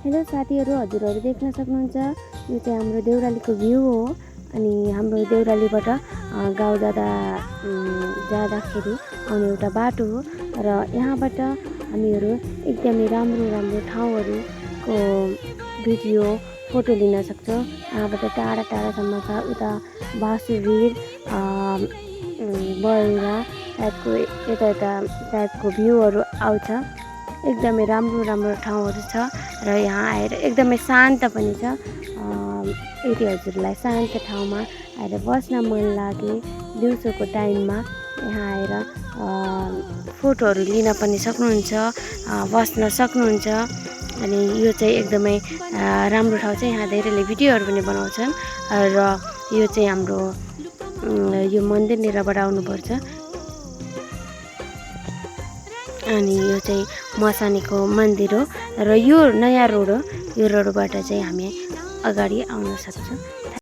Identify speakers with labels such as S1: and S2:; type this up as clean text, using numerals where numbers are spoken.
S1: Hello साथीहरू, हजुरहरू देख्न सक्नुहुन्छ यो चाहिँ हाम्रो देउरालीको भ्यू हो। अनि हाम्रो देउरालीबाट गाउँ जाँदाखेरि आउने एउटा बाटो हो र यहाँबाट हामीहरू एकदमै राम्रो ठाउँहरूको भिडियो फोटो लिन सक्छौँ। यहाँबाट टाढा टाढासम्म छ, उता बाँसुवीर बलुवा टाइपको यता टाइपको भ्यूहरू आउँछ। एकदमै राम्रो ठाउँहरू छ र यहाँ आएर एकदमै शान्त पनि छ। यदि हजुरलाई शान्त ठाउँमा आएर बस्न मन लागे दिउँसोको टाइममा यहाँ आएर फोटोहरू लिन पनि सक्नुहुन्छ, बस्न सक्नुहुन्छ। अनि यो चाहिँ एकदमै राम्रो ठाउँ छ। यहाँ धेरैले भिडियोहरू पनि बनाउँछन् र यो चाहिँ हाम्रो यो मन्दिरनिरबाट आउनुपर्छ। अनि यो चाहिँ मसानीको मन्दिर हो र यो नयाँ रोड हो। यो रोडबाट चाहिँ हामी अगाडि आउन सक्छौँ।